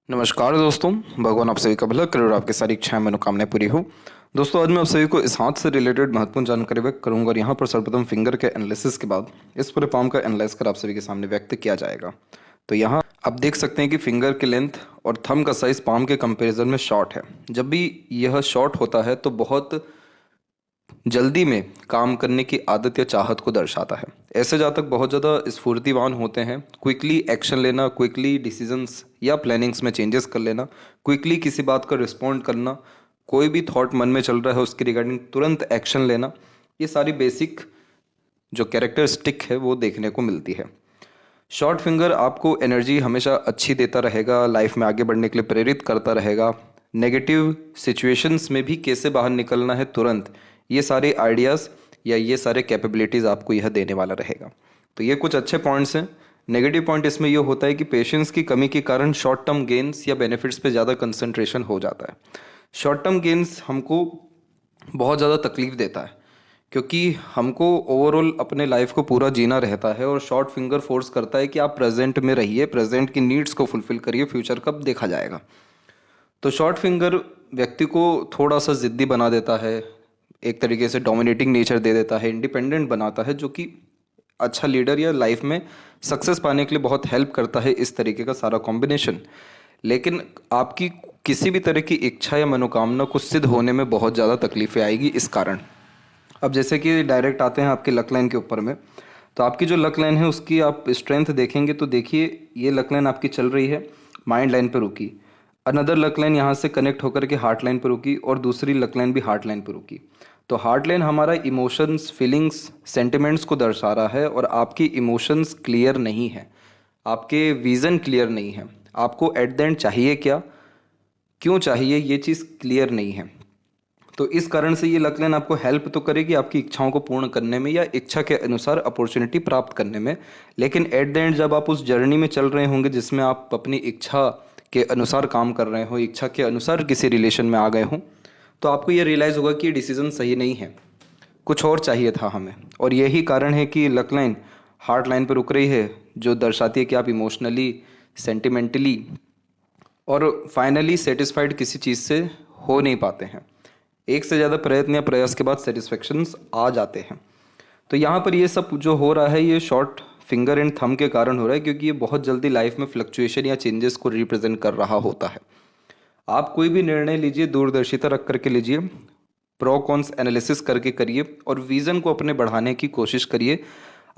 नमस्कार दोस्तों, भगवान आप सभी का भला करे और आपकी सारी इच्छाएं मनोकामनाएं पूरी हो। दोस्तों, आज मैं आप सभी को इस हाथ से रिलेटेड महत्वपूर्ण जानकारी व्यक्त करूंगा और यहाँ पर सर्वप्रथम फिंगर के एनालिसिस के बाद इस पूरे पाम का एनालाइज कर आप सभी के सामने व्यक्त किया जाएगा। तो यहाँ आप देख सकते हैं कि फिंगर की लेंथ और थंब का साइज पाम के कंपेरिजन में शॉर्ट है। जब भी यह शॉर्ट होता है तो बहुत जल्दी में काम करने की आदत या चाहत को दर्शाता है। ऐसे जातक बहुत ज़्यादा स्फूर्तिवान होते हैं। क्विकली एक्शन लेना, क्विकली डिसीजंस या प्लानिंग्स में चेंजेस कर लेना, क्विकली किसी बात का रिस्पॉन्ड करना, कोई भी थॉट मन में चल रहा है उसके रिगार्डिंग तुरंत एक्शन लेना, ये सारी बेसिक जो कैरेक्टरिस्टिक है वो देखने को मिलती है। शॉर्ट फिंगर आपको एनर्जी हमेशा अच्छी देता रहेगा, लाइफ में आगे बढ़ने के लिए प्रेरित करता रहेगा। नेगेटिव सिचुएशंस में भी कैसे बाहर निकलना है तुरंत, ये सारे आइडियाज़ या ये सारे कैपेबिलिटीज़ आपको यह देने वाला रहेगा। तो ये कुछ अच्छे पॉइंट्स हैं। नेगेटिव पॉइंट इसमें यह होता है कि पेशेंस की कमी के कारण शॉर्ट टर्म गेन्स या बेनिफिट्स पे ज़्यादा कंसंट्रेशन हो जाता है। शॉर्ट टर्म गेन्स हमको बहुत ज़्यादा तकलीफ देता है क्योंकि हमको ओवरऑल अपने लाइफ को पूरा जीना रहता है और शॉर्ट फिंगर फोर्स करता है कि आप प्रेजेंट में रहिए, प्रेजेंट की नीड्स को फुलफिल करिए, फ्यूचर कब देखा जाएगा। तो शॉर्ट फिंगर व्यक्ति को थोड़ा सा ज़िद्दी बना देता है, एक तरीके से डोमिनेटिंग नेचर दे देता है, इंडिपेंडेंट बनाता है, जो कि अच्छा लीडर या लाइफ में सक्सेस पाने के लिए बहुत हेल्प करता है इस तरीके का सारा कॉम्बिनेशन। लेकिन आपकी किसी भी तरह की इच्छा या मनोकामना को सिद्ध होने में बहुत ज़्यादा तकलीफें आएगी इस कारण। अब जैसे कि डायरेक्ट आते हैं आपके लक लाइन के ऊपर में, तो आपकी जो लक लाइन है उसकी आप स्ट्रेंथ देखेंगे तो देखिए ये लक लाइन आपकी चल रही है, माइंड लाइन पर रुकी। अनदर लक लाइन यहाँ से कनेक्ट होकर के हार्ट लाइन पर रुकी और दूसरी लक लाइन भी हार्ट लाइन पर रुकी। तो हार्ट लाइन हमारा इमोशंस, फीलिंग्स, सेंटिमेंट्स को दर्शा रहा है और आपकी इमोशंस क्लियर नहीं है, आपके विज़न क्लियर नहीं है, आपको एट द एंड चाहिए क्या, क्यों चाहिए, ये चीज़ क्लियर नहीं है। तो इस कारण से ये लक लाइन आपको हेल्प तो करेगी आपकी इच्छाओं को पूर्ण करने में या इच्छा के अनुसार अपॉर्चुनिटी प्राप्त करने में, लेकिन एट द एंड जब आप उस जर्नी में चल रहे होंगे जिसमें आप अपनी इच्छा के अनुसार काम कर रहे हो, इच्छा के अनुसार किसी रिलेशन में आ गए हों, तो आपको ये रियलाइज़ होगा कि ये डिसीज़न सही नहीं है, कुछ और चाहिए था हमें। और यही कारण है कि लक लाइन हार्ट लाइन पर रुक रही है, जो दर्शाती है कि आप इमोशनली, सेंटिमेंटली और फाइनली सेटिस्फाइड किसी चीज़ से हो नहीं पाते हैं। एक से ज़्यादा प्रयत्न या प्रयास के बाद सेटिस्फेक्शंस आ जाते हैं। तो यहाँ पर ये सब जो हो रहा है ये शॉर्ट फिंगर एंड थंब के कारण हो रहा है, क्योंकि ये बहुत जल्दी लाइफ में फ्लक्चुएशन या चेंजेस को रिप्रेजेंट कर रहा होता है। आप कोई भी निर्णय लीजिए, दूरदर्शिता रख करके लीजिए, प्रो कॉन्स एनालिसिस करके करिए और विज़न को अपने बढ़ाने की कोशिश करिए।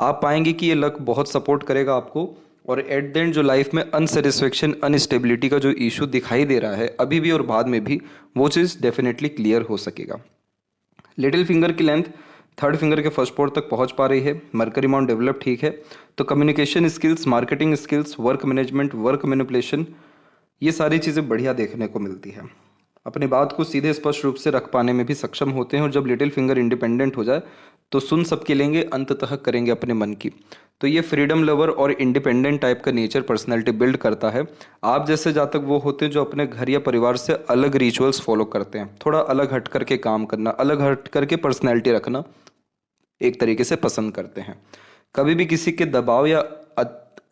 आप पाएंगे कि ये लक बहुत सपोर्ट करेगा आपको और एट द एंड जो लाइफ में अनसेटिस्फेक्शन, अनस्टेबिलिटी का जो इशू दिखाई दे रहा है अभी भी और बाद में भी, वो चीज़ डेफिनेटली क्लियर हो सकेगा। लिटिल फिंगर की लेंथ थर्ड फिंगर के फर्स्ट पोर्ट तक पहुंच पा रही है, मरकरी माउंट डेवलप ठीक है। तो communication skills, marketing skills, work management, work manipulation, ये सारी चीज़ें बढ़िया देखने को मिलती है। अपनी बात को सीधे स्पष्ट रूप से रख पाने में भी सक्षम होते हैं और जब लिटिल फिंगर इंडिपेंडेंट हो जाए तो सुन सबके लेंगे, अंततः करेंगे अपने मन की। तो ये फ्रीडम लवर और इंडिपेंडेंट टाइप का नेचर, पर्सनैलिटी बिल्ड करता है। आप जैसे जातक वो होते हैं जो अपने घर या परिवार से अलग रिचुअल्स फॉलो करते हैं, थोड़ा अलग हट करके काम करना, अलग हट करके पर्सनैलिटी रखना एक तरीके से पसंद करते हैं। कभी भी किसी के दबाव या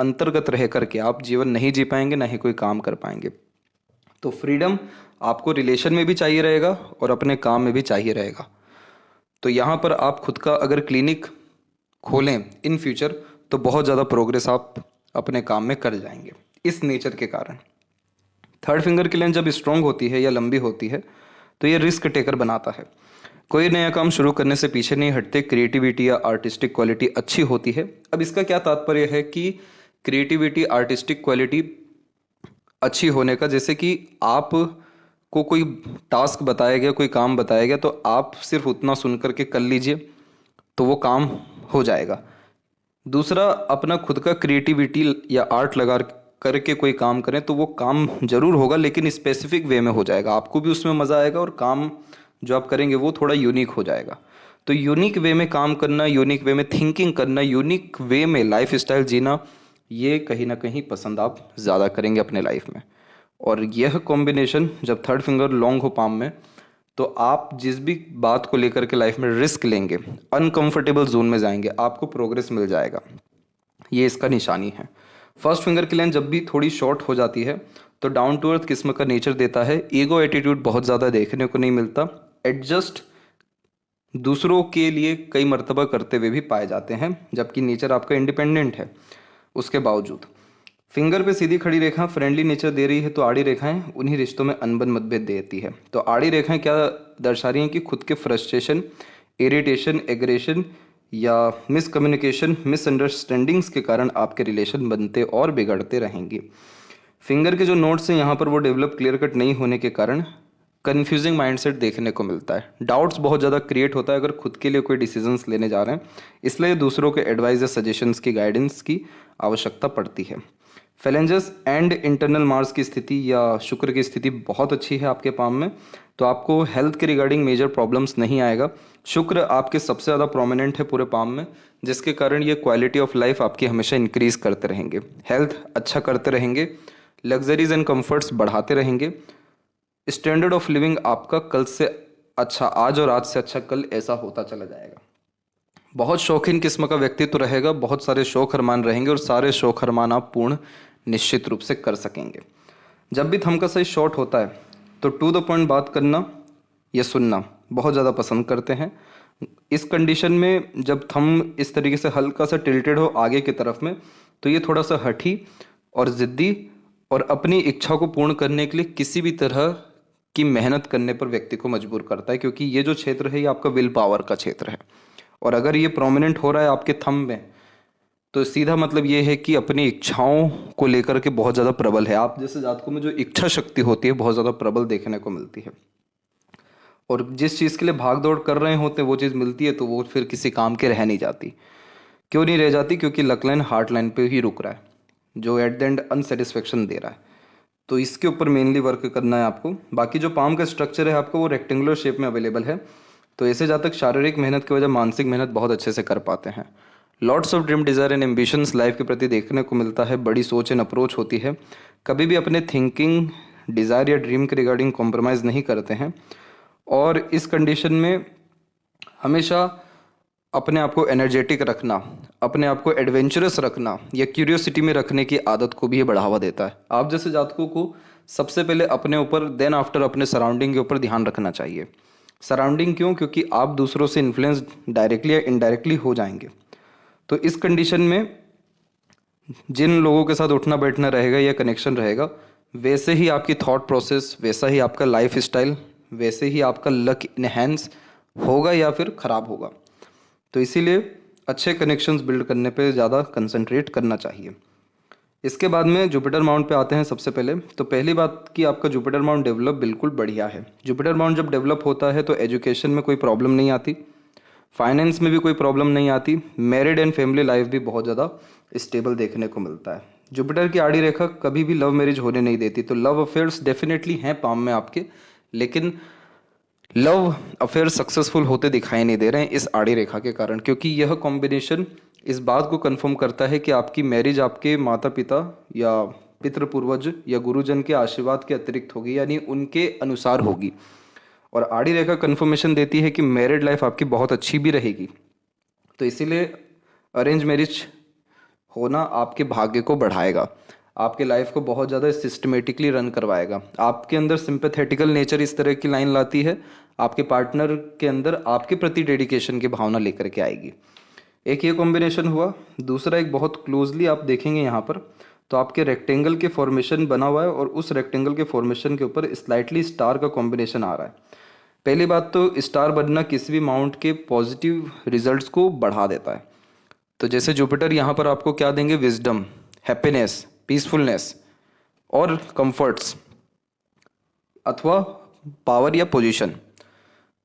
अंतर्गत रह करके आप जीवन नहीं जी पाएंगे, ना ही कोई काम कर पाएंगे। तो फ्रीडम आपको रिलेशन में भी चाहिए रहेगा और अपने काम में भी चाहिए रहेगा। तो यहाँ पर आप खुद का अगर क्लिनिक खोलें इन फ्यूचर तो बहुत ज़्यादा प्रोग्रेस आप अपने काम में कर जाएंगे इस नेचर के कारण। थर्ड फिंगर की लेंथ जब स्ट्रांग होती है या लंबी होती है तो ये रिस्क टेकर बनाता है। कोई नया काम शुरू करने से पीछे नहीं हटते, क्रिएटिविटी या आर्टिस्टिक क्वालिटी अच्छी होती है। अब इसका क्या तात्पर्य है कि क्रिएटिविटी, आर्टिस्टिक क्वालिटी अच्छी होने का, जैसे कि आप को कोई टास्क बताया गया, कोई काम बताया गया, तो आप सिर्फ उतना सुन करके कर लीजिए तो वो काम हो जाएगा। दूसरा, अपना खुद का क्रिएटिविटी या आर्ट लगा करके कोई काम करें तो वो काम जरूर होगा लेकिन स्पेसिफिक वे में हो जाएगा, आपको भी उसमें मज़ा आएगा और काम जो आप करेंगे वो थोड़ा यूनिक हो जाएगा। तो यूनिक वे में काम करना, यूनिक वे में थिंकिंग करना, यूनिक वे में लाइफ स्टाइल जीना, ये कहीं ना कहीं पसंद आप ज़्यादा करेंगे अपने लाइफ में। और यह कॉम्बिनेशन जब थर्ड फिंगर लॉन्ग हो पाम में तो आप जिस भी बात को लेकर के लाइफ में रिस्क लेंगे, अनकंफर्टेबल जोन में जाएंगे, आपको प्रोग्रेस मिल जाएगा, ये इसका निशानी है। फर्स्ट फिंगर की लेंथ जब भी थोड़ी शॉर्ट हो जाती है तो डाउन टू अर्थ किस्म का नेचर देता है। ईगो एटीट्यूड बहुत ज़्यादा देखने को नहीं मिलता। एडजस्ट दूसरों के लिए कई मर्तबा करते हुए भी पाए जाते हैं, जबकि नेचर आपका इंडिपेंडेंट है उसके बावजूद। फिंगर पे सीधी खड़ी रेखा फ्रेंडली नेचर दे रही है, तो आड़ी रेखाएं उन्हीं रिश्तों में अनबन मतभेद देती है। तो आड़ी रेखाएं क्या दर्शा रही हैं कि खुद के फ्रस्ट्रेशन, इरिटेशन, एग्रेशन या मिसकम्युनिकेशन, मिसअंडरस्टैंडिंग्स के कारण आपके रिलेशन बनते और बिगड़ते रहेंगे। फिंगर के जो नोट्स हैं यहाँ पर वो डेवलप क्लियर कट नहीं होने के कारण कन्फ्यूजिंग माइंडसेट देखने को मिलता है। डाउट्स बहुत ज़्यादा क्रिएट होता है अगर खुद के लिए कोई डिसीजंस लेने जा रहे हैं, इसलिए दूसरों के एडवाइस या सजेशंस की गाइडेंस की आवश्यकता पड़ती है। फेलेंजस एंड इंटरनल मार्स की स्थिति या शुक्र की स्थिति बहुत अच्छी है आपके पाम में, तो आपको हेल्थ के रिगार्डिंग मेजर प्रॉब्लम्स नहीं आएगा। शुक्र आपके सबसे ज़्यादा प्रोमिनेंट है पूरे पाम में, जिसके कारण ये क्वालिटी ऑफ लाइफ आपकी हमेशा इंक्रीज करते रहेंगे, हेल्थ अच्छा करते रहेंगे, लग्जरीज एंड कंफर्ट्स बढ़ाते रहेंगे। स्टैंडर्ड ऑफ लिविंग आपका कल से अच्छा आज और आज से अच्छा कल ऐसा होता चला जाएगा। बहुत शौकीन किस्म का व्यक्तित्व रहेगा, बहुत सारे शौक अरमान रहेंगे और सारे शौक अरमान आप पूर्ण निश्चित रूप से कर सकेंगे। जब भी थंब का साइज शॉर्ट होता है तो टू द पॉइंट बात करना या सुनना बहुत ज़्यादा पसंद करते हैं। इस कंडीशन में जब थंब इस तरीके से हल्का सा टिल्टेड हो आगे की तरफ में, तो ये थोड़ा सा हठी और ज़िद्दी और अपनी इच्छा को पूर्ण करने के लिए किसी भी तरह की मेहनत करने पर व्यक्ति को मजबूर करता है, क्योंकि ये जो क्षेत्र है ये आपका विल पावर का क्षेत्र है। और अगर ये प्रोमिनेंट हो रहा है आपके थंब में, तो सीधा मतलब ये है कि अपनी इच्छाओं को लेकर के बहुत ज़्यादा प्रबल है। आप जैसे जातकों में जो इच्छा शक्ति होती है बहुत ज़्यादा प्रबल देखने को मिलती है, और जिस चीज़ के लिए भाग दौड़ कर रहे होते हैं वो चीज़ मिलती है तो वो फिर किसी काम के रह नहीं जाती। क्यों नहीं रह जाती? क्योंकि लक लाइन हार्ट लाइन पर ही रुक रहा है, जो एट द एंड अनसेटिस्फेक्शन दे रहा है। तो इसके ऊपर मेनली वर्क करना है आपको। बाकी जो पाम का स्ट्रक्चर है आपको वो रेक्टेंगुलर शेप में अवेलेबल है, तो ऐसे जातक शारीरिक मेहनत की वजह मानसिक मेहनत बहुत अच्छे से कर पाते हैं। Lots of dream desire and ambitions life के प्रति देखने को मिलता है। बड़ी सोच एंड अप्रोच होती है, कभी भी अपने थिंकिंग, डिज़ायर या ड्रीम के रिगार्डिंग कॉम्प्रोमाइज़ नहीं करते हैं, और इस कंडीशन में हमेशा अपने आप को एनर्जेटिक रखना, अपने आप को एडवेंचरस रखना या क्यूरियोसिटी में रखने की आदत को भी ये बढ़ावा देता है। आप जैसे जातकों को सबसे पहले अपने ऊपर देन आफ्टर अपने सराउंडिंग के ऊपर ध्यान रखना चाहिए। सराउंडिंग क्यों? क्योंकि आप दूसरों से इन्फ्लुएंस डायरेक्टली या इनडायरेक्टली हो जाएंगे। तो इस कंडीशन में जिन लोगों के साथ उठना बैठना रहेगा या कनेक्शन रहेगा, वैसे ही आपकी थॉट प्रोसेस, वैसा ही आपका लाइफ स्टाइल, वैसे ही आपका लक इनहेंस होगा या फिर ख़राब होगा। तो इसीलिए अच्छे कनेक्शंस बिल्ड करने पे ज़्यादा कंसंट्रेट करना चाहिए। इसके बाद में जुपिटर माउंट पे आते हैं। सबसे पहले तो पहली बात कि आपका जुपिटर माउंट डेवलप बिल्कुल बढ़िया है। जुपिटर माउंट जब डेवलप होता है तो एजुकेशन में कोई प्रॉब्लम नहीं आती, फाइनेंस में भी कोई प्रॉब्लम नहीं आती, मैरिड एंड फैमिली लाइफ भी बहुत ज़्यादा स्टेबल देखने को मिलता है। जुपिटर की आड़ी रेखा कभी भी लव मैरिज होने नहीं देती, तो लव अफेयर्स डेफिनेटली हैं पाम में आपके, लेकिन लव अफेयर सक्सेसफुल होते दिखाई नहीं दे रहे हैं इस आड़ी रेखा के कारण, क्योंकि यह कॉम्बिनेशन इस बात को कंफर्म करता है कि आपकी मैरिज आपके माता पिता या पितृ पूर्वज या गुरुजन के आशीर्वाद के अतिरिक्त होगी, यानी उनके अनुसार होगी। और आड़ी रेखा कंफर्मेशन देती है कि मैरिड लाइफ आपकी बहुत अच्छी भी रहेगी। तो इसीलिए अरेंज मैरिज होना आपके भाग्य को बढ़ाएगा, आपके लाइफ को बहुत ज़्यादा सिस्टमेटिकली रन करवाएगा। आपके अंदर सिंपैथेटिकल नेचर इस तरह की लाइन लाती है, आपके पार्टनर के अंदर आपके प्रति डेडिकेशन की भावना लेकर के आएगी। एक ये कॉम्बिनेशन हुआ। दूसरा एक बहुत क्लोजली आप देखेंगे यहाँ पर, तो आपके रेक्टेंगल के फॉर्मेशन बना हुआ है और उस रेक्टेंगल के फॉर्मेशन के ऊपर स्लाइटली स्टार का कॉम्बिनेशन आ रहा है। पहली बात तो स्टार बनना किसी भी माउंट के पॉजिटिव रिजल्ट्स को बढ़ा देता है। तो जैसे जुपिटर यहाँ पर आपको क्या देंगे? विजडम, हैप्पीनेस, पीसफुलनेस और कंफर्ट्स अथवा पावर या पोजीशन।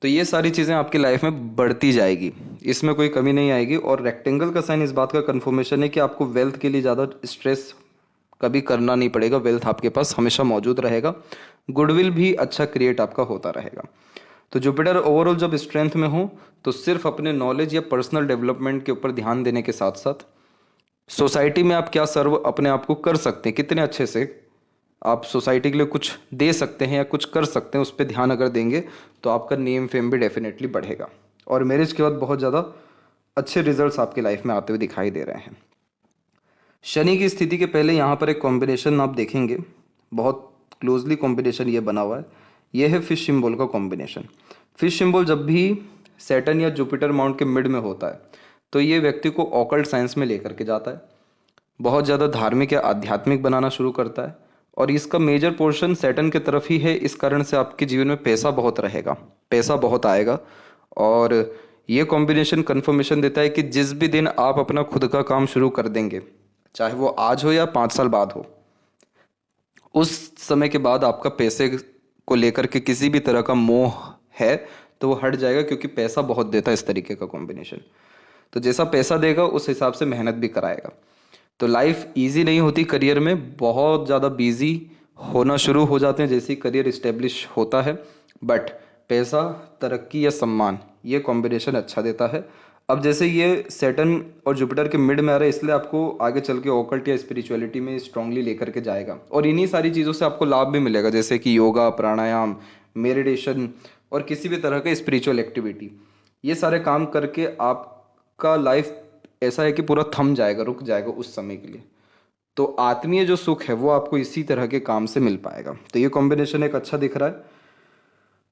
तो ये सारी चीज़ें आपकी लाइफ में बढ़ती जाएगी, इसमें कोई कमी नहीं आएगी। और रेक्टेंगल का साइन इस बात का कंफर्मेशन है कि आपको वेल्थ के लिए ज़्यादा स्ट्रेस कभी करना नहीं पड़ेगा, वेल्थ आपके पास हमेशा मौजूद रहेगा, गुडविल भी अच्छा क्रिएट आपका होता रहेगा। तो जुपिटर ओवरऑल जब स्ट्रेंथ में हो तो सिर्फ अपने नॉलेज या पर्सनल डेवलपमेंट के ऊपर ध्यान देने के साथ साथ सोसाइटी में आप क्या सर्व अपने आप को कर सकते हैं, कितने अच्छे से आप सोसाइटी के लिए कुछ दे सकते हैं या कुछ कर सकते हैं, उस पर ध्यान अगर देंगे तो आपका नेम फेम भी डेफिनेटली बढ़ेगा। और मैरिज के बाद बहुत ज़्यादा अच्छे रिजल्ट्स आपकी लाइफ में आते हुए दिखाई दे रहे हैं। शनि की स्थिति के पहले यहाँ पर एक कॉम्बिनेशन आप देखेंगे, बहुत क्लोजली कॉम्बिनेशन ये बना हुआ है, ये है फिश सिंबल का कॉम्बिनेशन। फिश सिंबल जब भी सैटर्न या जुपिटर माउंट के मिड में होता है तो ये व्यक्ति को ऑकल्ट साइंस में लेकर के जाता है, बहुत ज़्यादा धार्मिक या आध्यात्मिक बनाना शुरू करता है, और इसका मेजर पोर्शन सैटर्न की तरफ ही है। इस कारण से आपके जीवन में पैसा बहुत रहेगा, पैसा बहुत आएगा। और ये कॉम्बिनेशन कंफर्मेशन देता है कि जिस भी दिन आप अपना खुद का काम शुरू कर देंगे, चाहे वो आज हो या 5 साल बाद हो, उस समय के बाद आपका पैसे को लेकर के किसी भी तरह का मोह है तो वो हट जाएगा, क्योंकि पैसा बहुत देता है इस तरीके का कॉम्बिनेशन। तो जैसा पैसा देगा उस हिसाब से मेहनत भी कराएगा। तो लाइफ इजी नहीं होती, करियर में बहुत ज़्यादा बिजी होना शुरू हो जाते हैं जैसे ही करियर इस्टेब्लिश होता है, बट पैसा, तरक्की या सम्मान, ये कॉम्बिनेशन अच्छा देता है। अब जैसे ये सैटर्न और जुपिटर के मिड में आ रहा है, इसलिए आपको आगे चल के ऑकल्ट या स्पिरिचुअलिटी में स्ट्रांगली लेकर के जाएगा, और इन्हीं सारी चीज़ों से आपको लाभ भी मिलेगा, जैसे कि योगा, प्राणायाम, मेडिटेशन और किसी भी तरह का स्पिरिचुअल एक्टिविटी। ये सारे काम करके आपका लाइफ ऐसा है कि पूरा थम जाएगा, रुक जाएगा उस समय के लिए। तो आत्मीय जो सुख है वो आपको इसी तरह के काम से मिल पाएगा। तो ये कॉम्बिनेशन एक अच्छा दिख रहा है।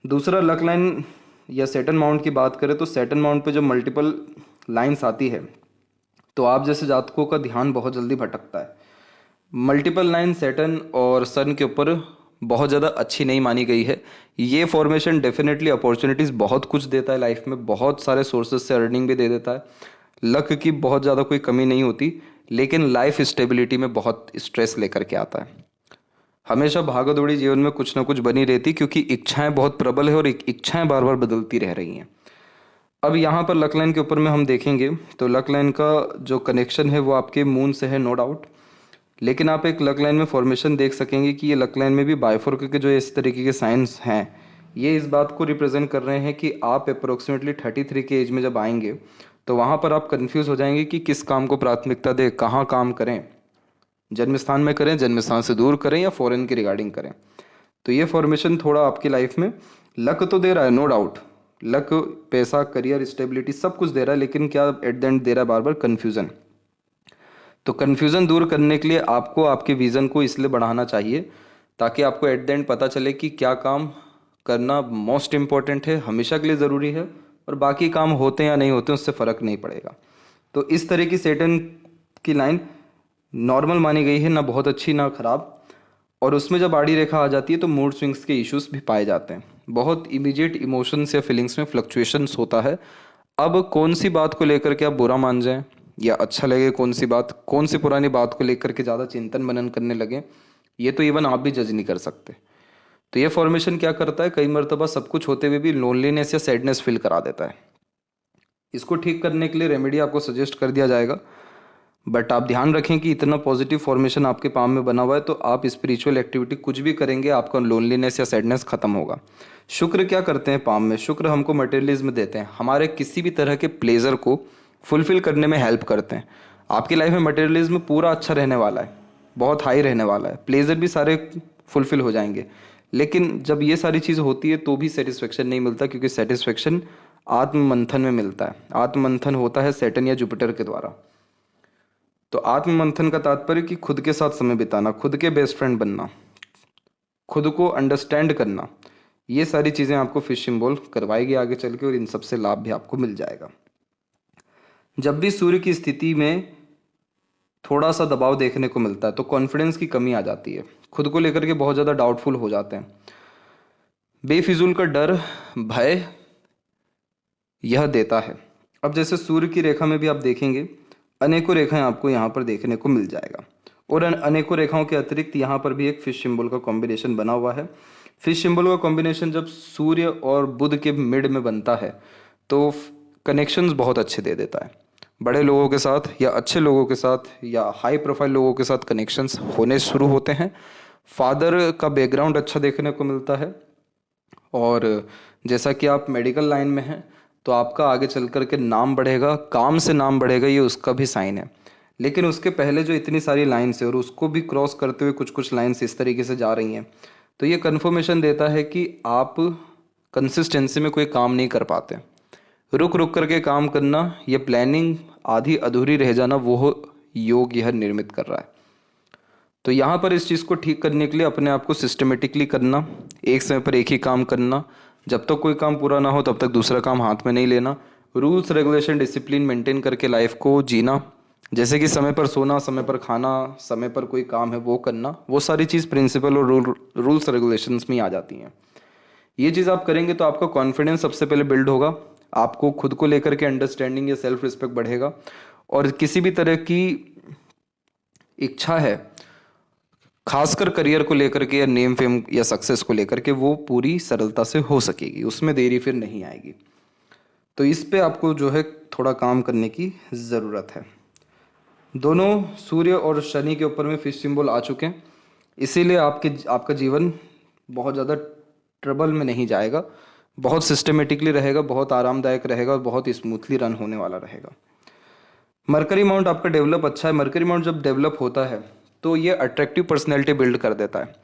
दूसरा, लक लाइन या सैटर्न माउंट की बात करें तो सैटर्न माउंट पे जब मल्टीपल लाइंस आती है तो आप जैसे जातकों का ध्यान बहुत जल्दी भटकता है। मल्टीपल लाइन सैटर्न और सन के ऊपर बहुत ज़्यादा अच्छी नहीं मानी गई है। ये फॉर्मेशन डेफिनेटली अपॉर्चुनिटीज़ बहुत कुछ देता है लाइफ में, बहुत सारे सोर्सेज से अर्निंग भी दे देता है, लक की बहुत ज़्यादा कोई कमी नहीं होती, लेकिन लाइफ स्टेबिलिटी में बहुत स्ट्रेस लेकर के आता है। हमेशा भागदौड़ी जीवन में कुछ ना कुछ बनी रहती, क्योंकि इच्छाएं बहुत प्रबल है और इच्छाएं बार बार बदलती रह रही हैं। अब यहाँ पर लक लाइन के ऊपर में हम देखेंगे तो लक लाइन का जो कनेक्शन है वो आपके मून से है, नो डाउट, लेकिन आप एक लक लाइन में फॉर्मेशन देख सकेंगे कि ये लक लाइन में भी बाइफोर्क के जो इस तरीके के साइंस हैं, ये इस बात को रिप्रेजेंट कर रहे हैं कि आप अप्रोक्सीमेटली 33 के एज में जब आएंगे तो वहाँ पर आप कंफ्यूज हो जाएंगे कि किस काम को प्राथमिकता दें, कहाँ काम करें, जन्म स्थान में करें, जन्म स्थान से दूर करें या फॉरेन की रिगार्डिंग करें। तो ये फॉर्मेशन थोड़ा आपकी लाइफ में लक तो दे रहा है, नो डाउट, लक, पैसा, करियर, स्टेबिलिटी सब कुछ दे रहा है, लेकिन क्या एट द एंड दे रहा है बार बार कन्फ्यूज़न। तो कन्फ्यूज़न दूर करने के लिए आपको आपके विज़न को इसलिए बढ़ाना चाहिए ताकि आपको एट द एंड पता चले कि क्या काम करना मोस्ट इम्पॉर्टेंट है, हमेशा के लिए ज़रूरी है, और बाकी काम होते हैं या नहीं होते उससे फ़र्क नहीं पड़ेगा। तो इस तरह की सैटर्न की लाइन नॉर्मल मानी गई है, ना बहुत अच्छी ना ख़राब, और उसमें जब आड़ी रेखा आ जाती है तो मूड स्विंग्स के इश्यूज भी पाए जाते हैं, बहुत इमीडिएट इमोशंस या फीलिंग्स में फ्लक्चुएशंस होता है। अब कौन सी बात को लेकर के आप बुरा मान जाएं या अच्छा लगे, कौन सी बात, कौन सी पुरानी बात को लेकर के ज़्यादा चिंतन मनन करने लगे, ये तो इवन आप भी जज नहीं कर सकते। तो ये फॉर्मेशन क्या करता है, कई मरतबा सब कुछ होते हुए भी लोनलीनेस या सैडनेस फील करा देता है। इसको ठीक करने के लिए रेमेडी आपको सजेस्ट कर दिया जाएगा, बट आप ध्यान रखें कि इतना पॉजिटिव फॉर्मेशन आपके पाम में बना हुआ है तो आप स्पिरिचुअल एक्टिविटी कुछ भी करेंगे आपका लोनलीनेस या सैडनेस खत्म होगा। शुक्र क्या करते हैं पाम में, शुक्र हमको मटेरियलिज्म देते हैं, हमारे किसी भी तरह के प्लेजर को फुलफिल करने में हेल्प करते हैं। आपकी लाइफ में मटेरियलिज्म पूरा अच्छा रहने वाला है, बहुत हाई रहने वाला है, प्लेजर भी सारे फुलफिल हो जाएंगे, लेकिन जब ये सारी चीज़ होती है तो भी सेटिस्फेक्शन नहीं मिलता, क्योंकि सेटिस्फेक्शन आत्ममंथन में मिलता है। आत्ममंथन होता है सैटर्न या जुपिटर के द्वारा। तो आत्ममंथन का तात्पर्य कि खुद के साथ समय बिताना, खुद के बेस्ट फ्रेंड बनना, खुद को अंडरस्टैंड करना, ये सारी चीज़ें आपको फिश सिंबल करवाएगी आगे चल के, और इन सबसे लाभ भी आपको मिल जाएगा। जब भी सूर्य की स्थिति में थोड़ा सा दबाव देखने को मिलता है तो कॉन्फिडेंस की कमी आ जाती है, खुद को लेकर के बहुत ज़्यादा डाउटफुल हो जाते हैं, बेफिजूल का डर, भय यह देता है। अब जैसे सूर्य की रेखा में भी आप देखेंगे अनेकों रेखाएं आपको यहाँ पर देखने को मिल जाएगा, और अनेकों रेखाओं के अतिरिक्त यहाँ पर भी एक फिश सिंबल का कॉम्बिनेशन बना हुआ है। फिश सिंबल का कॉम्बिनेशन जब सूर्य और बुध के मिड में बनता है तो कनेक्शंस बहुत अच्छे दे देता है, बड़े लोगों के साथ या अच्छे लोगों के साथ या हाई प्रोफाइल लोगों के साथ कनेक्शंस होने शुरू होते हैं। फादर का बैकग्राउंड अच्छा देखने को मिलता है, और जैसा कि आप मेडिकल लाइन में हैं तो आपका आगे चल कर के नाम बढ़ेगा, काम से नाम बढ़ेगा, ये उसका भी साइन है। लेकिन उसके पहले जो इतनी सारी लाइन्स है और उसको भी क्रॉस करते हुए कुछ कुछ लाइन्स इस तरीके से जा रही हैं, तो ये कन्फर्मेशन देता है कि आप कंसिस्टेंसी में कोई काम नहीं कर पाते, रुक रुक करके काम करना, ये प्लानिंग आधी अधूरी रह जाना, वो योग यह निर्मित कर रहा है। तो यहाँ पर इस चीज़ को ठीक करने के लिए अपने आप को सिस्टमेटिकली करना, एक समय पर एक ही काम करना, जब तक कोई काम पूरा ना हो तब तक दूसरा काम हाथ में नहीं लेना, रूल्स रेगुलेशन डिसिप्लिन मेंटेन करके लाइफ को जीना, जैसे कि समय पर सोना, समय पर खाना, समय पर कोई काम है वो करना, वो सारी चीज़ प्रिंसिपल और रूल्स रेगुलेशंस में ही आ जाती हैं। ये चीज़ आप करेंगे तो आपका कॉन्फिडेंस सबसे पहले बिल्ड होगा, आपको खुद को लेकर के अंडरस्टैंडिंग या सेल्फ रिस्पेक्ट बढ़ेगा, और किसी भी तरह की इच्छा है खासकर करियर को लेकर के या नेम फेम या सक्सेस को लेकर के, वो पूरी सरलता से हो सकेगी, उसमें देरी फिर नहीं आएगी। तो इस पे आपको जो है थोड़ा काम करने की ज़रूरत है। दोनों सूर्य और शनि के ऊपर में फिश सिंबल आ चुके हैं, इसीलिए आपका जीवन बहुत ज़्यादा ट्रबल में नहीं जाएगा, बहुत सिस्टमेटिकली रहेगा, बहुत आरामदायक रहेगा और बहुत स्मूथली रन होने वाला रहेगा। मरकरी माउंट आपका डेवलप अच्छा है। मरकरी माउंट जब डेवलप होता है तो ये अट्रैक्टिव पर्सनैलिटी बिल्ड कर देता है।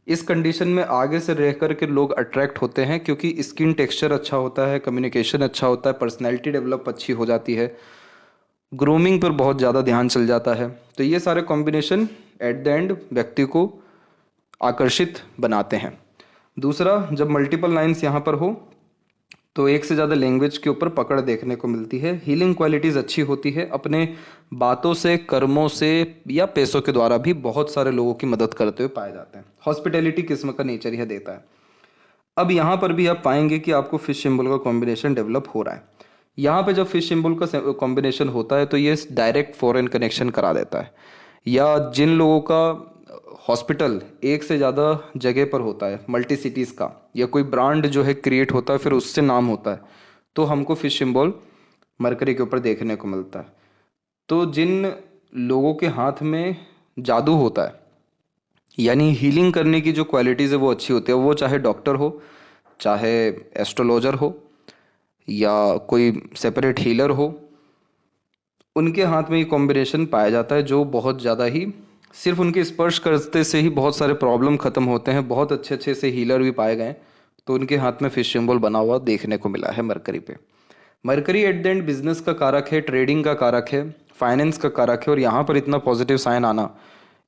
इस कंडीशन में आगे से रह कर के लोग अट्रैक्ट होते हैं क्योंकि स्किन टेक्सचर अच्छा होता है, कम्युनिकेशन अच्छा होता है, पर्सनैलिटी डेवलप अच्छी हो जाती है, ग्रूमिंग पर बहुत ज़्यादा ध्यान चल जाता है। तो ये सारे कॉम्बिनेशन एट द एंड व्यक्ति को आकर्षित बनाते हैं। दूसरा, जब मल्टीपल लाइन्स यहाँ पर हो तो एक से ज़्यादा लैंग्वेज के ऊपर पकड़ देखने को मिलती है, हीलिंग क्वालिटीज़ अच्छी होती है, अपने बातों से, कर्मों से या पैसों के द्वारा भी बहुत सारे लोगों की मदद करते हुए पाए जाते हैं। हॉस्पिटैलिटी किस्म का नेचर यह देता है। अब यहाँ पर भी आप पाएंगे कि आपको फिश सिंबल का कॉम्बिनेशन डेवलप हो रहा है। यहाँ पे जब फिश सिंबल का कॉम्बिनेशन होता है तो ये डायरेक्ट फॉरेन कनेक्शन करा देता है, या जिन लोगों का हॉस्पिटल एक से ज़्यादा जगह पर होता है, मल्टी सिटीज़ का, या कोई ब्रांड जो है क्रिएट होता है फिर उससे नाम होता है, तो हमको फिश सिंबल मरकरी के ऊपर देखने को मिलता है। तो जिन लोगों के हाथ में जादू होता है, यानी हीलिंग करने की जो क्वालिटीज़ है वो अच्छी होती है, वो चाहे डॉक्टर हो, चाहे एस्ट्रोलॉजर हो, या कोई सेपरेट हीलर हो, उनके हाथ में ये कॉम्बिनेशन पाया जाता है, जो बहुत ज़्यादा ही सिर्फ उनके स्पर्श करते से ही बहुत सारे प्रॉब्लम खत्म होते हैं। बहुत अच्छे अच्छे से हीलर भी पाए गए, तो उनके हाथ में फिश सिंबल बना हुआ देखने को मिला है मरकरी पे। Mercury at the end business का कारक है, ट्रेडिंग का कारक है, फाइनेंस का कारक है, और यहाँ पर इतना पॉजिटिव साइन आना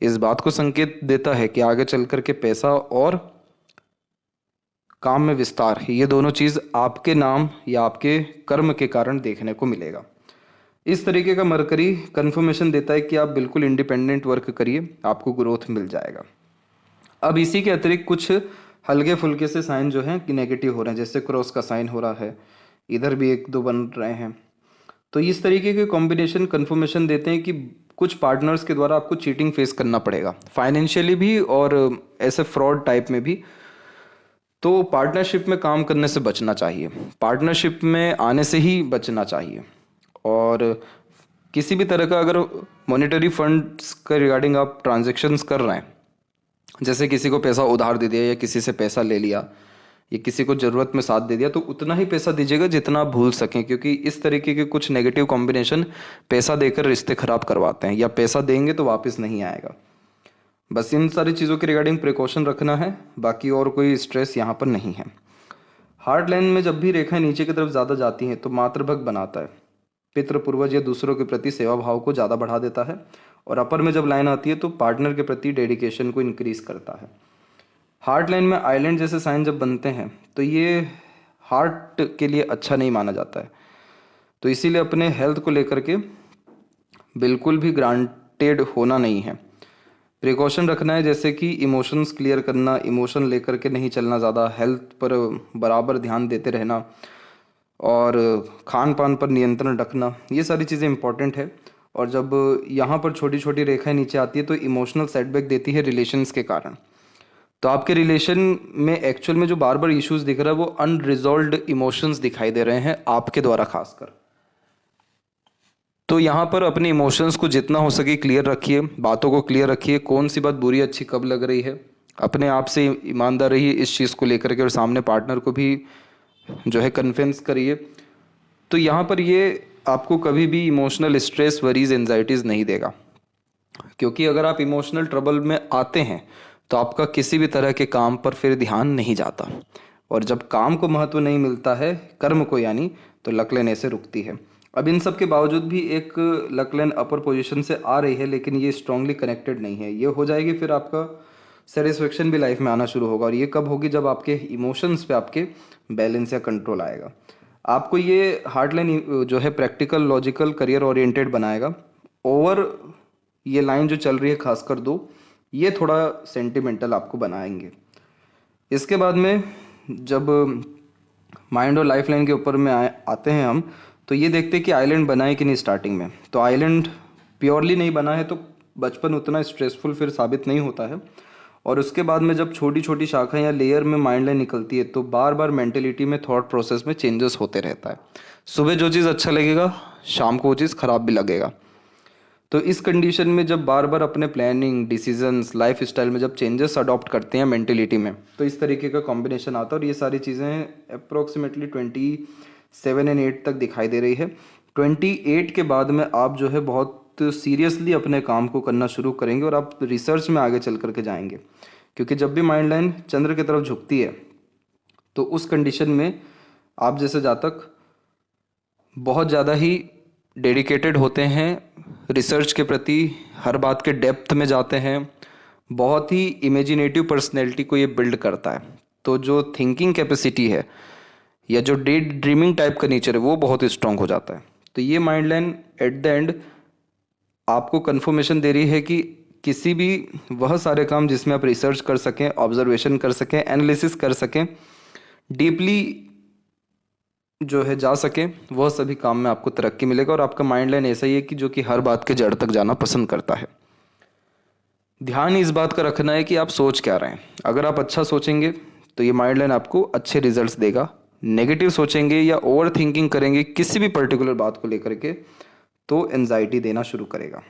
इस बात को संकेत देता है कि आगे चल करके पैसा और काम में विस्तार, ये दोनों चीज़ आपके नाम या आपके कर्म के कारण देखने को मिलेगा। इस तरीके का मरकरी कन्फर्मेशन देता है कि आप बिल्कुल इंडिपेंडेंट वर्क करिए, आपको ग्रोथ मिल जाएगा। अब इसी के अतिरिक्त कुछ हल्के फुल्के से साइन जो हैं कि नेगेटिव हो रहे हैं, जैसे क्रॉस का साइन हो रहा है, इधर भी एक दो बन रहे हैं। तो इस तरीके के कॉम्बिनेशन कन्फर्मेशन देते हैं कि कुछ पार्टनर्स के द्वारा आपको चीटिंग फेस करना पड़ेगा, फाइनेंशियली भी और ऐसे फ्रॉड टाइप में भी। तो पार्टनरशिप में काम करने से बचना चाहिए, पार्टनरशिप में आने से ही बचना चाहिए। और किसी भी तरह का अगर मॉनेटरी फंड्स के रिगार्डिंग आप ट्रांजैक्शंस कर रहे हैं, जैसे किसी को पैसा उधार दे दिया या किसी से पैसा ले लिया या किसी को ज़रूरत में साथ दे दिया, तो उतना ही पैसा दीजिएगा जितना आप भूल सकें, क्योंकि इस तरीके के कुछ नेगेटिव कॉम्बिनेशन पैसा देकर रिश्ते खराब करवाते हैं, या पैसा देंगे तो वापस नहीं आएगा। बस इन सारी चीज़ों के रिगार्डिंग प्रिकॉशन रखना है, बाकी और कोई स्ट्रेस यहाँ पर नहीं है। हार्ड लाइन में जब भी रेखाएं नीचे की तरफ ज़्यादा जाती हैं तो मातृभक्त बनाता है, पितृ पूर्वज या दूसरों के प्रति सेवा भाव को ज़्यादा बढ़ा देता है। और अपर में जब लाइन आती है तो पार्टनर के प्रति डेडिकेशन को इंक्रीज करता है। हार्ट लाइन में आइलैंड जैसे साइन जब बनते हैं तो ये हार्ट के लिए अच्छा नहीं माना जाता है, तो इसीलिए अपने हेल्थ को लेकर के बिल्कुल भी ग्रांटेड होना नहीं है, प्रिकॉशन रखना है, जैसे कि इमोशंस क्लियर करना, इमोशन लेकर के नहीं चलना ज़्यादा, हेल्थ पर बराबर ध्यान देते रहना और खान पान पर नियंत्रण रखना, ये सारी चीज़ें इंपॉर्टेंट है। और जब यहाँ पर छोटी छोटी रेखाएं नीचे आती है तो इमोशनल सेटबैक देती है रिलेशंस के कारण। तो आपके रिलेशन में एक्चुअल में जो बार बार इश्यूज दिख रहा है वो अनरिजॉल्व्ड इमोशंस दिखाई दे रहे हैं आपके द्वारा खासकर। तो यहाँ पर अपने इमोशंस को जितना हो सके क्लियर रखिए, बातों को क्लियर रखिए, कौन सी बात बुरी अच्छी कब लग रही है, अपने आप से ईमानदार रहिए इस चीज़ को लेकर के, और सामने पार्टनर को भी जो है कन्विंस करिए। तो यहाँ पर ये आपको कभी भी इमोशनल स्ट्रेस, वरीज, एंजाइटीज़ नहीं देगा, क्योंकि अगर आप इमोशनल ट्रबल में आते हैं तो आपका किसी भी तरह के काम पर फिर ध्यान नहीं जाता, और जब काम को महत्व नहीं मिलता है, कर्म को यानी, तो लक लेने से रुकती है। अब इन सब के बावजूद भी एक लक लाइन अपर पोजीशन से आ रही है, लेकिन ये स्ट्रांगली कनेक्टेड नहीं है। ये हो जाएगी फिर आपका सेटिस्फेक्शन भी लाइफ में आना शुरू होगा, और ये कब होगी, जब आपके इमोशंस पे आपके बैलेंस या कंट्रोल आएगा। आपको ये हार्ड लाइन जो है प्रैक्टिकल, लॉजिकल, करियर ओरिएंटेड बनाएगा। ओवर ये लाइन जो चल रही है खासकर दो, ये थोड़ा सेंटिमेंटल आपको बनाएंगे। इसके बाद में जब माइंड और लाइफ लाइन के ऊपर में आते हैं हम, तो ये देखते हैं कि आइलैंड बना है कि नहीं स्टार्टिंग में। तो आइलैंड प्योरली नहीं बना है तो बचपन उतना स्ट्रेसफुल फिर साबित नहीं होता है। और उसके बाद में जब छोटी छोटी शाखा या लेयर में माइंड लाइन निकलती है, तो बार बार मेंटेलिटी में, थॉट प्रोसेस में चेंजेस होते रहता है। सुबह जो चीज़ अच्छा लगेगा, शाम को वो चीज़ खराब भी लगेगा। तो इस कंडीशन में जब बार बार अपने प्लानिंग, डिसीजंस, लाइफ स्टाइल में जब चेंजेस अडॉप्ट करते हैं मेंटेलिटी में, तो इस तरीके का कॉम्बिनेशन आता है। और ये सारी चीज़ें अप्रोक्सीमेटली 27 एंड 8 तक दिखाई दे रही है। 28 के बाद में आप जो है बहुत सीरियसली अपने काम को करना शुरू करेंगे और आप रिसर्च में आगे चल करके जाएंगे। क्योंकि जब भी माइंड लाइन चंद्र की तरफ झुकती है, तो उस कंडीशन में आप जैसे जातक बहुत ज़्यादा ही डेडिकेटेड होते हैं रिसर्च के प्रति, हर बात के डेप्थ में जाते हैं, बहुत ही इमेजिनेटिव पर्सनैलिटी को ये बिल्ड करता है। तो जो थिंकिंग कैपेसिटी है या जो डे ड्रीमिंग टाइप का नेचर है, वो बहुत स्ट्रांग हो जाता है। तो ये mind line at the end आपको कन्फर्मेशन दे रही है कि किसी भी वह सारे काम जिसमें आप रिसर्च कर सकें, ऑब्जर्वेशन कर सकें, एनालिसिस कर सकें, डीपली जो है जा सके, वह सभी काम में आपको तरक्की मिलेगा। और आपका माइंड लाइन ऐसा ही है कि जो कि हर बात के जड़ तक जाना पसंद करता है। ध्यान इस बात का रखना है कि आप सोच क्या रहे हैं। अगर आप अच्छा सोचेंगे तो ये माइंड लाइन आपको अच्छे रिजल्ट्स देगा। नेगेटिव सोचेंगे या ओवर थिंकिंग करेंगे किसी भी पर्टिकुलर बात को लेकर के, तो एंजाइटी देना शुरू करेगा।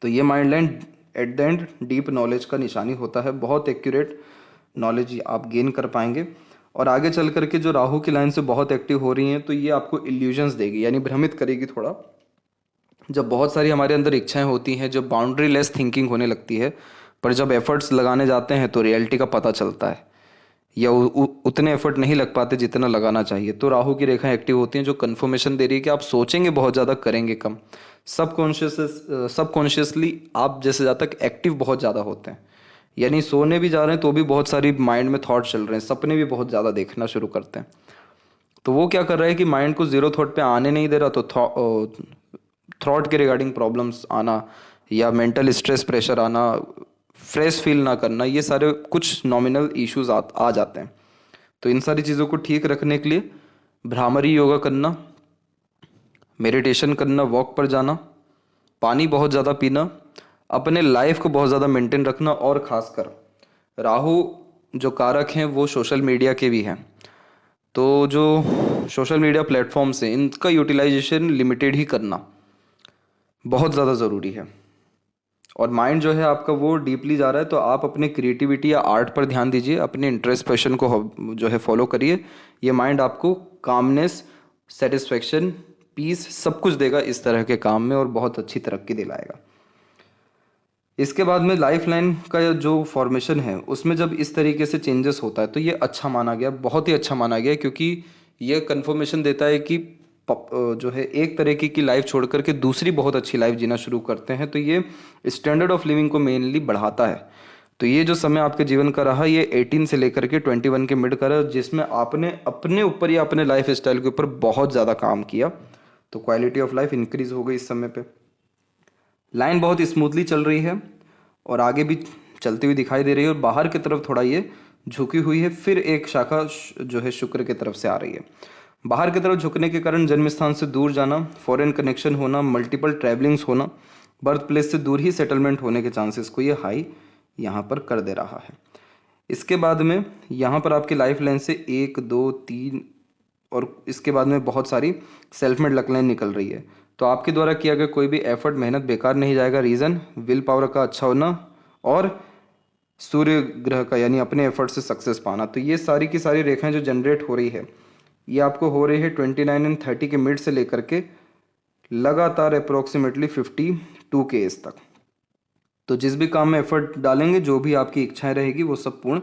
तो ये mind line at the end deep knowledge का निशानी होता है। बहुत एक्यूरेट नॉलेज आप गेन कर पाएंगे। और आगे चल करके जो राहु की लाइन से बहुत एक्टिव हो रही हैं, तो ये आपको इल्यूजन्स देगी, यानी भ्रमित करेगी थोड़ा। जब बहुत सारी हमारे अंदर इच्छाएं होती हैं, जब बाउंड्री लेस थिंकिंग होने लगती है, पर जब एफर्ट्स लगाने जाते हैं तो रियलिटी का पता चलता है, या उतने एफर्ट नहीं लग पाते जितना लगाना चाहिए। तो राहु की रेखाएं एक्टिव होती हैं, जो कन्फर्मेशन दे रही है कि आप सोचेंगे बहुत ज़्यादा, करेंगे कम। सबकॉन्शियसली आप जैसे ज़्यादा एक्टिव बहुत ज़्यादा होते हैं, यानी सोने भी जा रहे हैं तो भी बहुत सारी माइंड में थॉट चल रहे हैं, सपने भी बहुत ज़्यादा देखना शुरू करते हैं। तो वो क्या कर रहा है कि माइंड को जीरो थॉट पे आने नहीं दे रहा। तो थॉट के रिगार्डिंग प्रॉब्लम्स आना, या मेंटल स्ट्रेस, प्रेशर आना, फ्रेश फील ना करना, ये सारे कुछ नॉमिनल इश्यूज आ जाते हैं। तो इन सारी चीज़ों को ठीक रखने के लिए भ्रामरी योगा करना, मेडिटेशन करना, वॉक पर जाना, पानी बहुत ज़्यादा पीना, अपने लाइफ को बहुत ज़्यादा मेंटेन रखना। और ख़ासकर राहु जो कारक हैं वो सोशल मीडिया के भी हैं। तो जो सोशल मीडिया प्लेटफॉर्म्स हैं, इनका यूटिलाइजेशन लिमिटेड ही करना बहुत ज़्यादा ज़रूरी है। और माइंड जो है आपका वो डीपली जा रहा है, तो आप अपने क्रिएटिविटी या आर्ट पर ध्यान दीजिए, अपने इंटरेस्ट, पैशन को जो है फॉलो करिए। ये माइंड आपको कामनेस, सेटिस्फेक्शन, पीस सब कुछ देगा इस तरह के काम में, और बहुत अच्छी तरक्की दिलाएगा। इसके बाद में लाइफ लाइन का जो फॉर्मेशन है, उसमें जब इस तरीके से चेंजेस होता है, तो ये अच्छा माना गया, बहुत ही अच्छा माना गया, क्योंकि ये कन्फर्मेशन देता है कि जो है एक तरीके की लाइफ छोड़ करके दूसरी बहुत अच्छी लाइफ जीना शुरू करते हैं। तो ये स्टैंडर्ड ऑफ लिविंग को मेनली बढ़ाता है। तो ये जो समय आपके जीवन का रहा, ये 18 से लेकर के 21 के मिड का रहा, जिसमें आपने अपने ऊपर या अपने लाइफ स्टाइल के ऊपर बहुत ज़्यादा काम किया। तो क्वालिटी ऑफ लाइफ इंक्रीज हो गई इस समय पे। लाइन बहुत स्मूथली चल रही है और आगे भी चलती हुई दिखाई दे रही है, और बाहर की तरफ थोड़ा ये झुकी हुई है। फिर एक शाखा जो है शुक्र की तरफ से आ रही है। बाहर की तरफ झुकने के कारण जन्म स्थान से दूर जाना, फॉरेन कनेक्शन होना, मल्टीपल ट्रैवलिंग्स होना, बर्थ प्लेस से दूर ही सेटलमेंट होने के चांसेस को ये हाई यहाँ पर कर दे रहा है। इसके बाद में यहाँ पर आपकी लाइफ लाइन से 1, 2, 3 और इसके बाद में बहुत सारी सेल्फ मेड लक लाइन निकल रही है। तो आपके द्वारा किया गया कोई भी एफर्ट, मेहनत बेकार नहीं जाएगा। रीज़न विल पावर का अच्छा होना और सूर्य ग्रह का, यानी अपने एफर्ट से सक्सेस पाना। तो ये सारी की सारी रेखाएं जो जनरेट हो रही है, ये आपको हो रही है 29 एंड 30 के मिड से लेकर के लगातार अप्रोक्सीमेटली 52 के एज तक। तो जिस भी काम में एफर्ट डालेंगे, जो भी आपकी इच्छाएं रहेगी, वो सब पूर्ण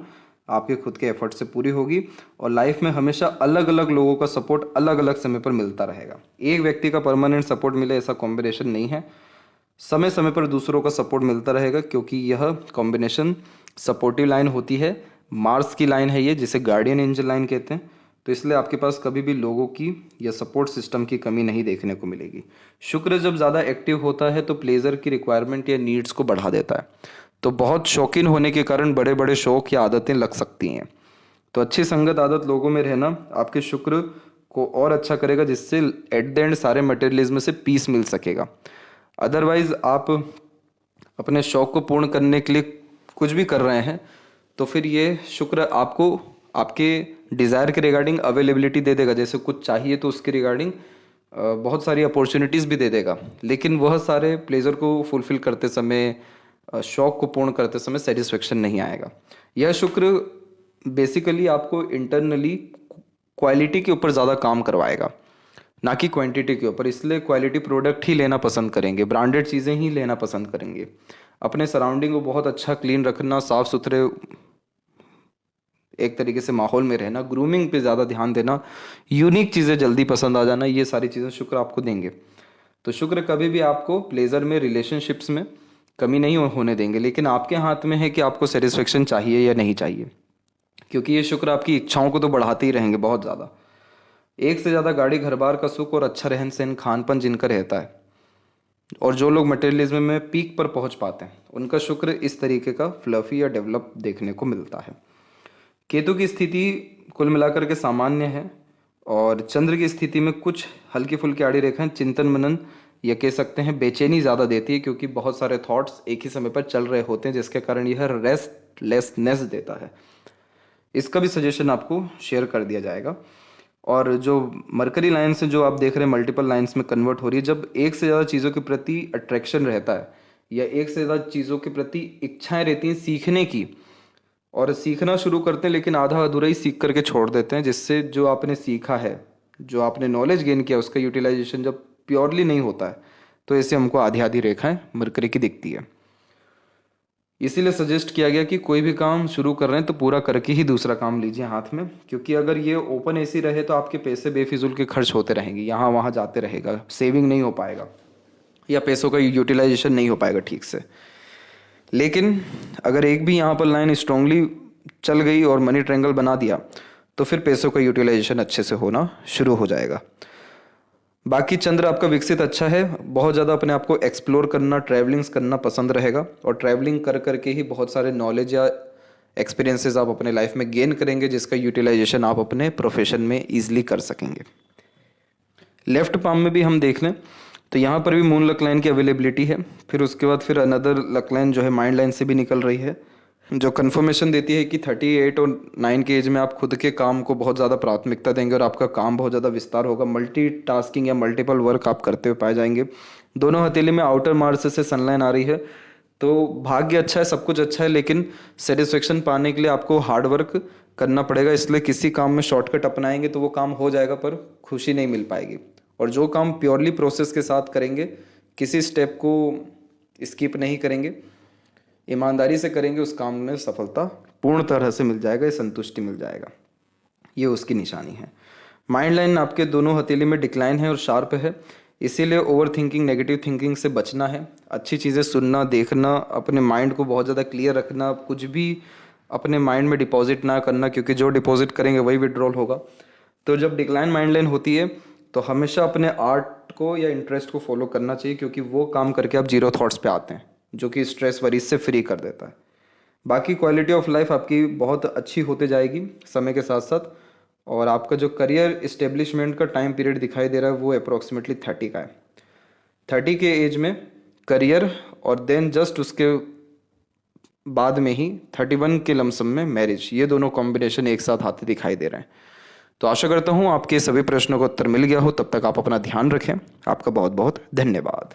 आपके खुद के एफर्ट से पूरी होगी और लाइफ में हमेशा अलग अलग लोगों का सपोर्ट अलग अलग समय पर मिलता रहेगा। एक व्यक्ति का परमानेंट सपोर्ट मिले ऐसा कॉम्बिनेशन नहीं है, समय समय पर दूसरों का सपोर्ट मिलता रहेगा, क्योंकि यह कॉम्बिनेशन सपोर्टिव लाइन होती है। मार्स की लाइन है ये, जिसे गार्डियन एंजल लाइन कहते हैं। तो इसलिए आपके पास कभी भी लोगों की या सपोर्ट सिस्टम की कमी नहीं देखने को मिलेगी। शुक्र जब ज़्यादा एक्टिव होता है तो प्लेजर की रिक्वायरमेंट या नीड्स को बढ़ा देता है, तो बहुत शौकीन होने के कारण बड़े बड़े शौक या आदतें लग सकती हैं। तो अच्छी संगत आदत लोगों में रहना आपके शुक्र को और अच्छा करेगा, जिससे एट द एंड सारे मटेरियलिज्म से पीस मिल सकेगा। अदरवाइज आप अपने शौक को पूर्ण करने के लिए कुछ भी कर रहे हैं तो फिर ये शुक्र आपको आपके डिज़ायर के रिगार्डिंग अवेलेबिलिटी दे देगा। जैसे कुछ चाहिए तो उसके रिगार्डिंग बहुत सारी अपॉर्चुनिटीज़ भी दे देगा, लेकिन वह सारे प्लेजर को फुलफिल करते समय, शौक को पूर्ण करते समय सेटिस्फेक्शन नहीं आएगा। यह शुक्र बेसिकली आपको इंटरनली क्वालिटी के ऊपर ज़्यादा काम करवाएगा, ना कि क्वांटिटी के ऊपर। इसलिए क्वालिटी प्रोडक्ट ही लेना पसंद करेंगे, ब्रांडेड चीज़ें ही लेना पसंद करेंगे। अपने सराउंडिंग को बहुत अच्छा क्लीन रखना, साफ़ सुथरे एक तरीके से माहौल में रहना, ग्रूमिंग पे ज़्यादा ध्यान देना, यूनिक चीज़ें जल्दी पसंद आ जाना, ये सारी चीज़ें शुक्र आपको देंगे। तो शुक्र कभी भी आपको प्लेजर में, रिलेशनशिप्स में कमी नहीं होने देंगे, लेकिन आपके हाथ में है कि आपको सेटिस्फेक्शन चाहिए या नहीं चाहिए, क्योंकि ये शुक्र आपकी इच्छाओं को तो बढ़ाते ही रहेंगे बहुत ज़्यादा। एक से ज़्यादा गाड़ी, घर बार का सुख और अच्छा रहन सहन, खान पान जिनका रहता है, और जो लोग मटेरियलिज्म में पीक पर पहुंच पाते हैं, उनका शुक्र इस तरीके का फ्लफी या डेवलप देखने को मिलता है। केतु की स्थिति कुल मिलाकर के सामान्य है, और चंद्र की स्थिति में कुछ हल्की फुल्की आड़ी रेखाएं चिंतन मनन या कह सकते हैं बेचैनी ज़्यादा देती है, क्योंकि बहुत सारे थॉट्स एक ही समय पर चल रहे होते हैं, जिसके कारण यह रेस्टलेसनेस देता है। इसका भी सजेशन आपको शेयर कर दिया जाएगा। और जो मरकरी लाइन से जो आप देख रहे हैं मल्टीपल लाइंस में कन्वर्ट हो रही है, जब एक से ज़्यादा चीज़ों के प्रति अट्रैक्शन रहता है या एक से ज़्यादा चीज़ों के प्रति इच्छाएं रहती हैं सीखने की, और सीखना शुरू करते हैं लेकिन आधा अधूरा ही सीख करके छोड़ देते हैं, जिससे जो आपने सीखा है, जो आपने नॉलेज गेन किया, उसका यूटिलाइजेशन जब प्योरली नहीं होता है, तो ऐसे हमको आधी आधी रेखाएं मरकरी की दिखती है। इसीलिए सजेस्ट किया गया कि कोई भी काम शुरू कर रहे हैं तो पूरा करके ही दूसरा काम लीजिए हाथ में, क्योंकि अगर ये ओपन ऐसी रहे तो आपके पैसे बेफिजूल के खर्च होते रहेंगे, यहाँ वहाँ जाते रहेगा, सेविंग नहीं हो पाएगा या पैसों का यूटिलाइजेशन नहीं हो पाएगा ठीक से। लेकिन अगर एक भी यहाँ पर लाइन स्ट्रांगली चल गई और मनी ट्रायंगल बना दिया तो फिर पैसों का यूटिलाइजेशन अच्छे से होना शुरू हो जाएगा। बाकी चंद्र आपका विकसित अच्छा है, बहुत ज़्यादा अपने आप को एक्सप्लोर करना, ट्रैवलिंग्स करना पसंद रहेगा, और ट्रैवलिंग कर करके ही बहुत सारे नॉलेज या एक्सपीरियंसेस आप अपने लाइफ में गेन करेंगे, जिसका यूटिलाइजेशन आप अपने प्रोफेशन में ईजिली कर सकेंगे। लेफ्ट पाम में भी हम देख लें तो यहाँ पर भी मून लक लाइन की अवेलेबिलिटी है। फिर उसके बाद फिर अनदर लक लाइन जो है माइंड लाइन से भी निकल रही है, जो कन्फर्मेशन देती है कि 38 और 9 के एज में आप खुद के काम को बहुत ज़्यादा प्राथमिकता देंगे और आपका काम बहुत ज़्यादा विस्तार होगा। मल्टीटास्किंग या मल्टीपल वर्क आप करते हुए पाए जाएंगे। दोनों हथेली में आउटर मार्स से सनलाइन आ रही है, तो भाग्य अच्छा है, सब कुछ अच्छा है, लेकिन सेटिस्फेक्शन पाने के लिए आपको हार्ड वर्क करना पड़ेगा। इसलिए किसी काम में शॉर्टकट अपनाएंगे तो वो काम हो जाएगा, पर खुशी नहीं मिल पाएगी। और जो काम प्योरली प्रोसेस के साथ करेंगे, किसी स्टेप को स्किप नहीं करेंगे, ईमानदारी से करेंगे, उस काम में सफलता पूर्ण तरह से मिल जाएगा, संतुष्टि मिल जाएगा। ये उसकी निशानी है। माइंड लाइन आपके दोनों हथेली में डिक्लाइन है और शार्प है, इसीलिए ओवर थिंकिंग, नेगेटिव थिंकिंग से बचना है। अच्छी चीज़ें सुनना, देखना, अपने माइंड को बहुत ज़्यादा क्लियर रखना, कुछ भी अपने माइंड में डिपॉजिट ना करना, क्योंकि जो डिपॉजिट करेंगे वही विड्रॉल होगा। तो जब डिक्लाइन माइंड लाइन होती है तो हमेशा अपने आर्ट को या इंटरेस्ट को फॉलो करना चाहिए, क्योंकि वो काम करके आप जीरो थॉट्स पे आते हैं, जो कि स्ट्रेस वरीज से फ्री कर देता है। बाकी क्वालिटी ऑफ लाइफ आपकी बहुत अच्छी होते जाएगी समय के साथ साथ, और आपका जो करियर इस्टेब्लिशमेंट का टाइम पीरियड दिखाई दे रहा है वो अप्रॉक्सीमेटली 30 का है। 30 के एज में करियर, और देन जस्ट उसके बाद में ही 31 के लमसम में मैरिज, ये दोनों कॉम्बिनेशन एक साथ आते दिखाई दे रहे हैं। तो आशा करता हूँ आपके सभी प्रश्नों का उत्तर मिल गया हो। तब तक आप अपना ध्यान रखें। आपका बहुत बहुत धन्यवाद।